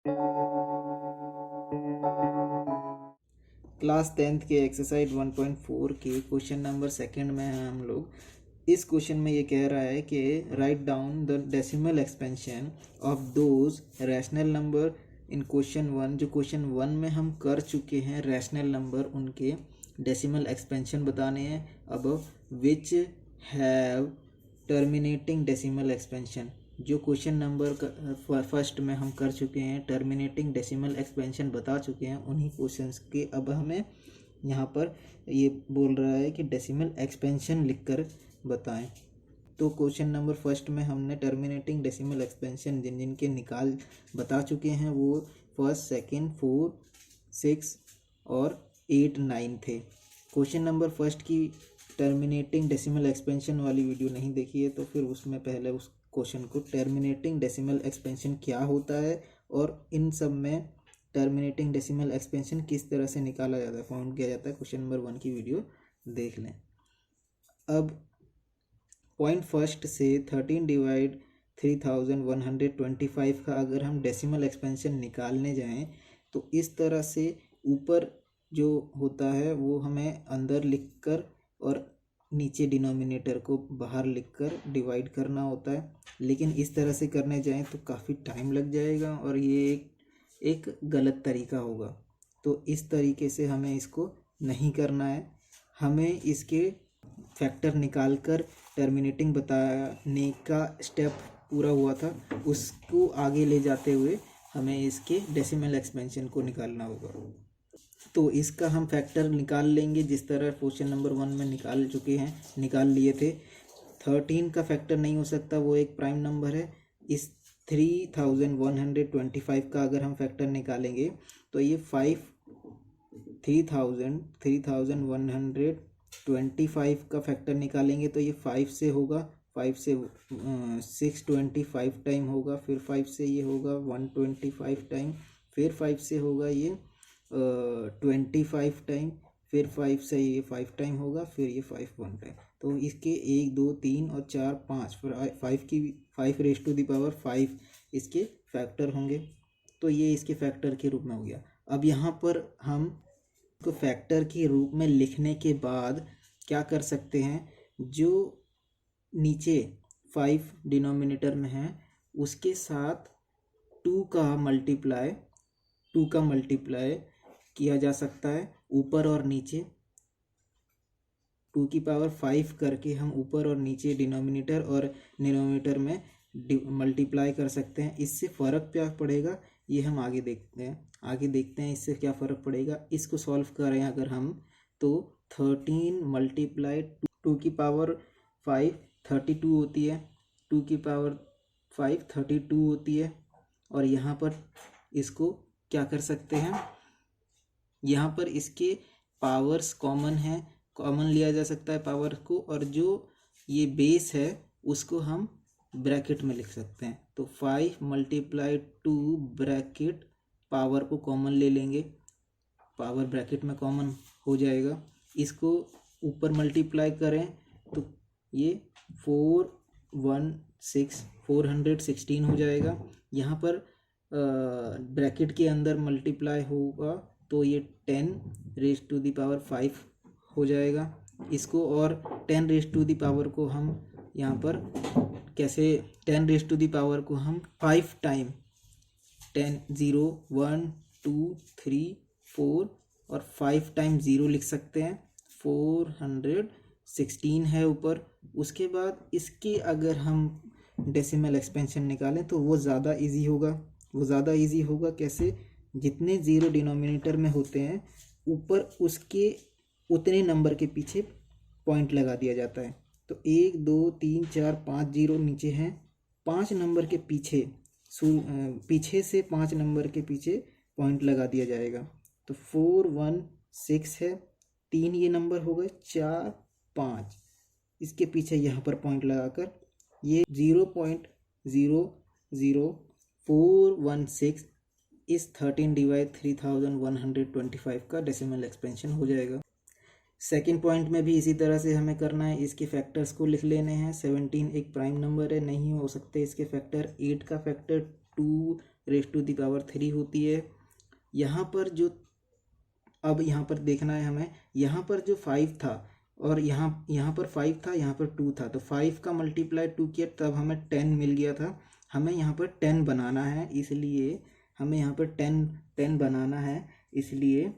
Class 10th के exercise 1.4 के question number second में हैं हम लोग। इस क्वेश्चन में ये कह रहा है कि write down the decimal expansion of those rational number in question 1। जो क्वेश्चन 1 में हम कर चुके हैं रैशनल नंबर, उनके डेसिमल एक्सपेंशन बताने हैं। अब which have terminating decimal expansion, जो क्वेश्चन नंबर फर्स्ट में हम कर चुके हैं, टर्मिनेटिंग डेसिमल एक्सपेंशन बता चुके हैं, उन्हीं क्वेश्चंस के अब हमें यहाँ पर ये बोल रहा है कि डेसिमल एक्सपेंशन लिखकर बताएं। तो क्वेश्चन नंबर फर्स्ट में हमने टर्मिनेटिंग डेसिमल एक्सपेंशन जिन जिन के निकाल बता चुके हैं वो फर्स्ट, सेकंड, 4, 6 और 8, 9 थे। क्वेश्चन नंबर फर्स्ट की टर्मिनेटिंग डेसिमल एक्सपेंशन वाली वीडियो नहीं देखी है तो फिर उसमें पहले उस क्वेश्चन को टर्मिनेटिंग डेसिमल एक्सपेंशन क्या होता है और इन सब में टर्मिनेटिंग डेसिमल एक्सपेंशन किस तरह से निकाला जाता है, फाउंड किया जाता है, क्वेश्चन नंबर 1 की वीडियो देख लें। अब पॉइंट फर्स्ट से 13 डिवाइड 3125 का अगर हम डेसिमल एक्सपेंशन निकालने जाएं तो इस तरह से ऊपर जो होता है वो हमें अंदर लिखकर और नीचे डिनोमिनेटर को बाहर लिखकर डिवाइड करना होता है। लेकिन इस तरह से करने जाएं तो काफ़ी टाइम लग जाएगा और ये एक गलत तरीका होगा। तो इस तरीके से हमें इसको नहीं करना है। हमें इसके फैक्टर निकाल कर टर्मिनेटिंग बताने का स्टेप पूरा हुआ था, उसको आगे ले जाते हुए हमें इसके डेसिमल एक्सपेंशन को निकालना होगा। तो इसका हम फैक्टर निकाल लेंगे जिस तरह क्वेश्चन नंबर 1 में निकाल लिए थे। 13 का फैक्टर नहीं हो सकता, वो एक प्राइम नंबर है। इस 3125 का अगर हम फैक्टर निकालेंगे तो ये 3125 का फैक्टर निकालेंगे तो ये 5 से होगा, 5 से 625 टाइम होगा, फिर 5 से ये होगा 125 टाइम, फिर 5 से होगा ये 25 टाइम, फिर 5 से ये 5 टाइम होगा, फिर ये 5 1 टाइम। तो इसके 1 2 3 और 4 5 फिर 5 रेज़ टू द पावर 5 इसके फैक्टर होंगे। तो ये इसके फैक्टर के रूप में हो गया। अब यहाँ पर हम को फैक्टर के रूप में लिखने के बाद क्या कर सकते हैं, जो नीचे 5 डिनोमिनेटर में है उसके साथ 2 का मल्टीप्लाई किया जा सकता है। ऊपर और नीचे 2 की पावर 5 करके हम ऊपर और नीचे डिनोमिनेटर और डिनोमिनेटर में मल्टीप्लाई कर सकते हैं। इससे फ़र्क क्या पड़ेगा ये हम आगे देखते हैं इससे क्या फ़र्क पड़ेगा। इसको सॉल्व करें अगर हम तो 13 मल्टीप्लाई 2 की पावर 5 32 होती है, 2 की पावर 5 32 होती है। और यहाँ पर इसको क्या कर सकते हैं, यहाँ पर इसके पावर्स कॉमन लिया जा सकता है पावर को, और जो ये बेस है उसको हम ब्रैकेट में लिख सकते हैं। तो 5 मल्टीप्लाई 2 ब्रैकेट पावर को कॉमन ले लेंगे, पावर ब्रैकेट में कॉमन हो जाएगा। इसको ऊपर मल्टीप्लाई करें तो ये 416 हो जाएगा। यहाँ पर ब्रैकेट के अंदर मल्टीप्लाई होगा तो ये 10 रेज़ टू द पावर 5 हो जाएगा। इसको और 10 रेज़ टू द पावर को हम यहाँ पर कैसे 10 रेज़ टू द पावर को हम 5 टाइम 10 0 1 2 3 4 और 5 टाइम 0 लिख सकते हैं। 416 है ऊपर। उसके बाद इसके अगर हम डेसिमल एक्सपेंशन निकालें तो वो ज़्यादा इजी होगा। कैसे, जितने ज़ीरो डिनोमिनेटर में होते हैं ऊपर उसके उतने नंबर के पीछे पॉइंट लगा दिया जाता है। तो 1 2 3 4 5 जीरो नीचे हैं, 5 नंबर के पीछे से 5 नंबर के पीछे पॉइंट लगा दिया जाएगा। तो 4 1 6 है, 3 ये नंबर हो गए, 4 5 इसके पीछे यहाँ पर पॉइंट लगाकर ये 0.00416 इस 13 डिवाइड 3125 का डेसिमल एक्सपेंशन हो जाएगा। सेकंड पॉइंट में भी इसी तरह से हमें करना है। इसके फैक्टर्स को लिख लेने हैं। 17 एक प्राइम नंबर है, नहीं हो सकते इसके फैक्टर। 8 का factor 2 raise to the power 3 होती है। यहाँ पर जो अब यहाँ पर देखना है हमें, यहाँ पर जो 5 था और यहाँ पर 5 था, यहाँ पर 2 था, तो 5 का मल्टीप्लाई 2 किया तब हमें 10 मिल गया था। हमें यहाँ पर 10 बनाना है, इसलिए हमें यहाँ पर 10 बनाना है, इसलिए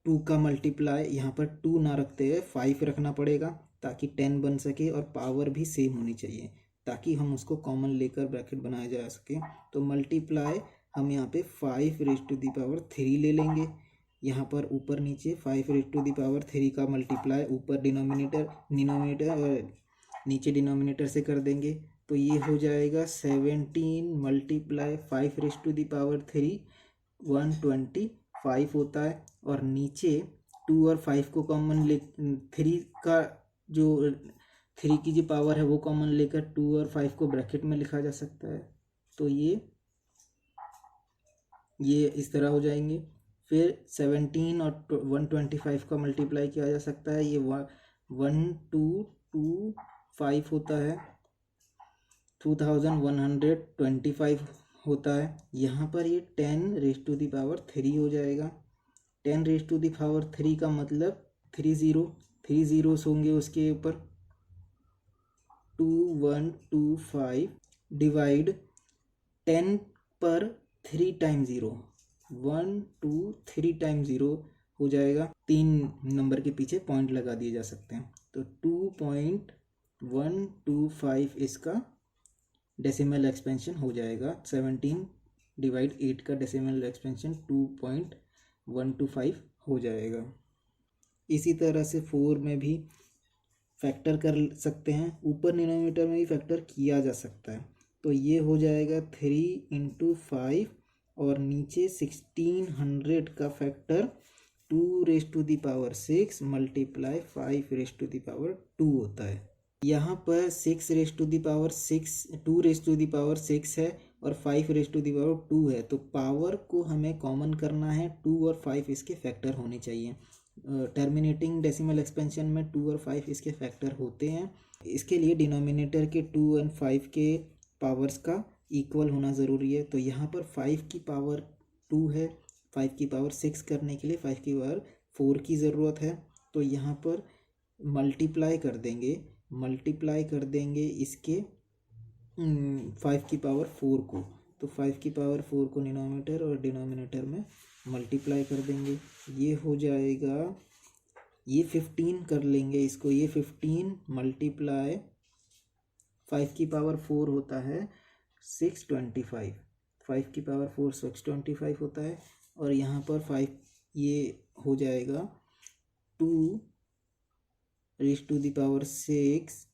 2 का मल्टीप्लाई यहाँ पर 2 ना रखते हुए 5 रखना पड़ेगा ताकि 10 बन सके और पावर भी सेम होनी चाहिए ताकि हम उसको कॉमन लेकर ब्रैकेट बनाया जा सके। तो मल्टीप्लाई हम यहाँ पे 5 रेज टू दी पावर 3 ले लेंगे। यहाँ पर ऊपर नीचे 5 रेज टू दी पावर 3 का मल्टीप्लाई ऊपर डिनोमिनेटर और नीचे डिनोमिनेटर से कर देंगे, तो ये हो जाएगा 17 multiply 5 raise to the power 3 125 होता है। और नीचे 2 और 5 को कॉमन ले 3 का जो 3 की जो पावर है वो कॉमन लेकर 2 और 5 को ब्रैकेट में लिखा जा सकता है। तो ये इस तरह हो जाएंगे। फिर 17 और 125 का मल्टीप्लाई किया जा सकता है, ये 1225 होता है, 2125 होता है। यहाँ पर ये 10 रेज टू दी पावर 3 हो जाएगा। 10 रेज टू दी पावर 3 का मतलब 3 zeros होंगे उसके ऊपर। 2125 डिवाइड 10 पर 3 टाइम्स 0, 1 2 3 टाइम्स 0 हो जाएगा। 3 नंबर के पीछे पॉइंट लगा दिए जा सकते हैं, तो 2.125 इसका डेसिमल एक्सपेंशन हो जाएगा। 17 डिवाइड 8 का डेसिमल एक्सपेंशन 2.125 हो जाएगा। इसी तरह से 4 में भी फैक्टर कर सकते हैं, ऊपर डिनोमिनेटर में भी फैक्टर किया जा सकता है। तो ये हो जाएगा 3 × 5 और नीचे 1600 का factor 2 raise to the power 6 multiply 5 raise to the power 2 होता है। यहाँ पर 6 raise to the power 6 2 raise to the power 6 है और 5 रेज टू दी पावर 2 है, तो पावर को हमें कॉमन करना है। 2 और 5 इसके फैक्टर होने चाहिए। टर्मिनेटिंग डेसिमल एक्सपेंशन में 2 और 5 इसके फैक्टर होते हैं। इसके लिए डिनोमिनेटर के 2 और 5 के पावर्स का इक्वल होना ज़रूरी है। तो यहाँ पर 5 की पावर 2 है, 5 की पावर 6 करने के लिए 5 की पावर 4 की ज़रूरत है। तो यहाँ पर मल्टीप्लाई कर देंगे इसके 5 की पावर 4 को, तो 5 की पावर 4 को डिनोमिनेटर और डिनोमिनेटर में मल्टीप्लाई कर देंगे। ये हो जाएगा, ये 15 कर लेंगे इसको, ये 15 मल्टीप्लाई 5 की पावर 4 होता है 625, 5 की पावर 4 625 होता है। और यहाँ पर 5 ये हो जाएगा 2 raise to the power 6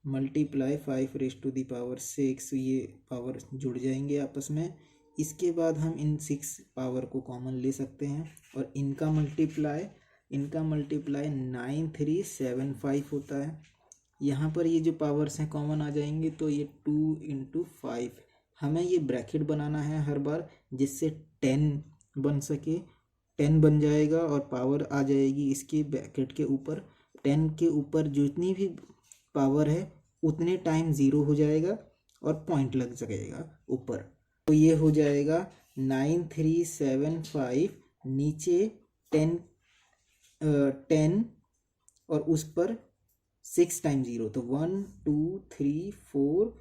multiply 5 raise to the power 6, ये पावर जुड़ जाएंगे आपस में। इसके बाद हम इन 6 पावर को कॉमन ले सकते हैं और इनका मल्टीप्लाई 9375 होता है। यहाँ पर ये जो पावर्स हैं कॉमन आ जाएंगे, तो ये 2 × 5 हमें ये ब्रैकेट बनाना है हर बार जिससे 10 बन सके। 10 बन जाएगा और पावर आ जाएगी इसके ब्रैकेट के ऊपर। 10 के ऊपर जितनी भी पावर है उतने टाइम 0 हो जाएगा और पॉइंट लग जाएगा ऊपर। तो ये हो जाएगा 9375, नीचे 10 और उस पर 6 टाइम 0, तो 1 2 3 4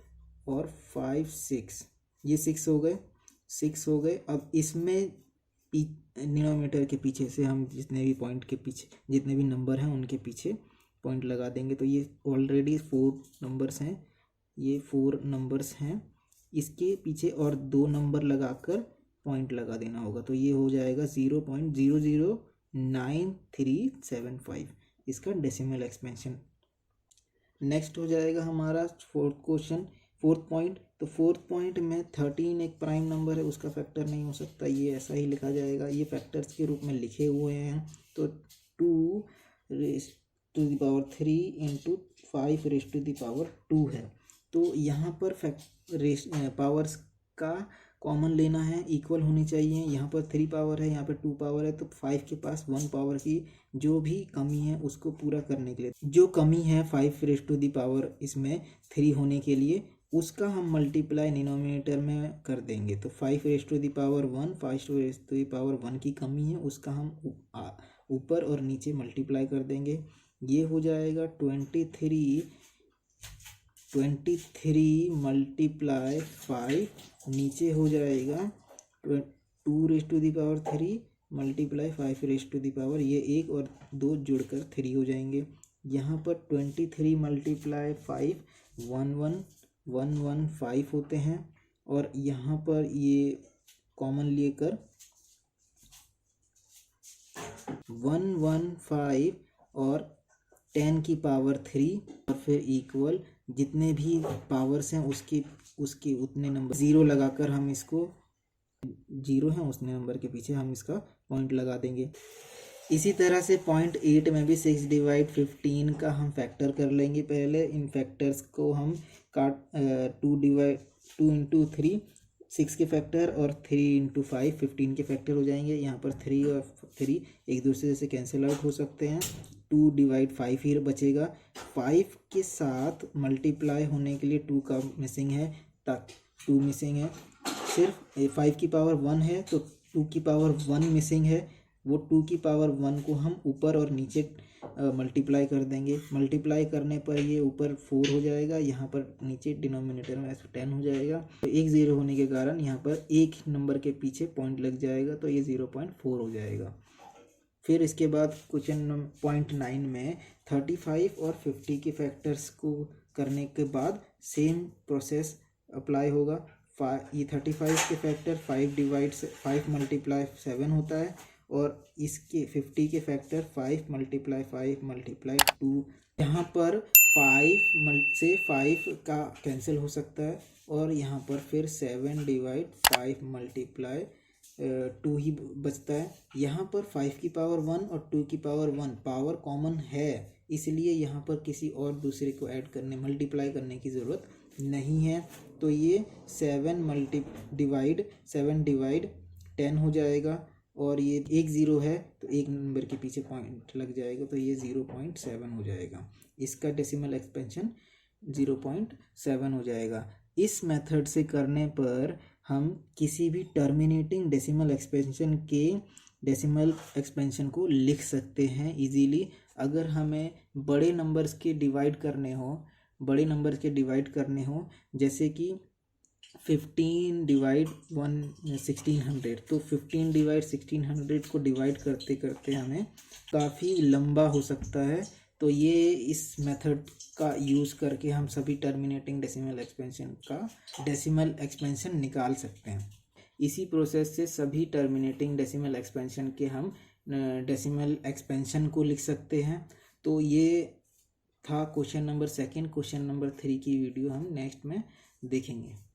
और 5 6, ये 6 हो गए। अब इसमें डिनोमिनेटर के पीछे से हम जितने भी पॉइंट के पीछे जितने भी नंबर हैं उनके पीछे पॉइंट लगा देंगे। तो ये ऑलरेडी 4 नंबर्स हैं, ये 4 नंबर्स हैं, इसके पीछे और 2 नंबर लगाकर पॉइंट लगा देना होगा। तो ये हो जाएगा 0.009375 इसका डेसिमल एक्सपेंशन। नेक्स्ट हो जाएगा हमारा फोर्थ पॉइंट। तो फोर्थ पॉइंट में 13 एक प्राइम नंबर है, उसका फैक्टर नहीं हो सकता, ये ऐसा ही लिखा जाएगा। ये फैक्टर्स के रूप में लिखे हुए हैं, तो 2 raise to the power 3 × 5 raise to the power 2 है। तो यहाँ पर पावर्स का कॉमन लेना है, इक्वल होनी चाहिए। यहाँ पर 3 पावर है, यहाँ पर 2 पावर है, तो 5 के पास 1 पावर की जो भी कमी है उसको पूरा करने के लिए, जो कमी है 5 रेज टू दी पावर इसमें 3 होने के लिए उसका हम मल्टीप्लाई डिनोमिनेटर में कर देंगे। तो 5 raise to the power 1, 5 raise to the power 1 की कमी है, उसका हम ऊपर और नीचे मल्टीप्लाई कर देंगे। ये हो जाएगा 23 मल्टीप्लाई 5, नीचे हो जाएगा 2 raise to the power 3 multiply 5 raise to the power, ये 1 और 2 जुड़कर 3 हो जाएंगे। यहाँ पर 23 मल्टीप्लाई 5 115 होते हैं, और यहाँ पर ये कॉमन लेकर 115 और 10 की पावर 3 और फिर इक्वल जितने भी पावर्स हैं उसके उतने नंबर, ज़ीरो लगाकर हम इसको, जीरो है उसने नंबर के पीछे हम इसका पॉइंट लगा देंगे। इसी तरह से 0.8 में भी 6 डिवाइड 15 का हम फैक्टर कर लेंगे। पहले इन फैक्टर्स को हम 2 इंटू 3 6 के फैक्टर और 3 इंटू 5 15 के फैक्टर हो जाएंगे। यहाँ पर 3 और 3 एक दूसरे से कैंसिल आउट हो सकते हैं। 2 डिवाइड 5 ही बचेगा। 5 के साथ मल्टीप्लाई होने के लिए 2 का मिसिंग है, 2 मिसिंग है। सिर्फ 5 की पावर 1 है तो 2 की पावर 1 मिसिंग है। वो 2 की पावर 1 को हम ऊपर और नीचे मल्टीप्लाई कर देंगे। मल्टीप्लाई करने पर ये ऊपर 4 हो जाएगा, यहाँ पर नीचे डिनोमिनेटर में 10 हो जाएगा। तो एक ज़ीरो होने के कारण यहाँ पर एक नंबर के पीछे पॉइंट लग जाएगा, तो ये 0.4 हो जाएगा। फिर इसके बाद क्वेश्चन 0.9 में 35 और 50 के फैक्टर्स को करने के बाद सेम प्रोसेस अप्लाई होगा। ये 35 के फैक्टर 5 डिवाइड 5 मल्टीप्लाई 7 होता है, और इसके 50 के फैक्टर 5 मल्टीप्लाई 5 मल्टीप्लाई 2। यहाँ पर 5 से 5 का कैंसिल हो सकता है, और यहाँ पर फिर 7 डिवाइड 5 मल्टीप्लाई 2 ही बचता है। यहाँ पर 5 की पावर 1 और 2 की पावर 1 पावर कॉमन है, इसलिए यहाँ पर किसी और दूसरे को ऐड करने मल्टीप्लाई करने की ज़रूरत नहीं है। तो ये 7 डिवाइड 10 हो जाएगा, और ये एक ज़ीरो है तो एक नंबर के पीछे पॉइंट लग जाएगा, तो ये 0.7 हो जाएगा। इसका डेसिमल एक्सपेंशन 0.7 हो जाएगा। इस मेथड से करने पर हम किसी भी टर्मिनेटिंग डेसिमल एक्सपेंशन को लिख सकते हैं इजीली। अगर हमें बड़े नंबर्स के डिवाइड करने हो जैसे कि 15 डिवाइड 1600, तो 15 डिवाइड 1600 को डिवाइड करते करते हमें काफ़ी लंबा हो सकता है। तो ये इस मेथड का यूज़ करके हम सभी टर्मिनेटिंग डेसिमल एक्सपेंशन का डेसिमल एक्सपेंशन निकाल सकते हैं। इसी प्रोसेस से सभी टर्मिनेटिंग डेसिमल एक्सपेंशन के हम डेसिमल एक्सपेंशन को लिख सकते हैं। तो ये था क्वेश्चन नंबर 2। क्वेश्चन नंबर 3 की वीडियो हम नेक्स्ट में देखेंगे।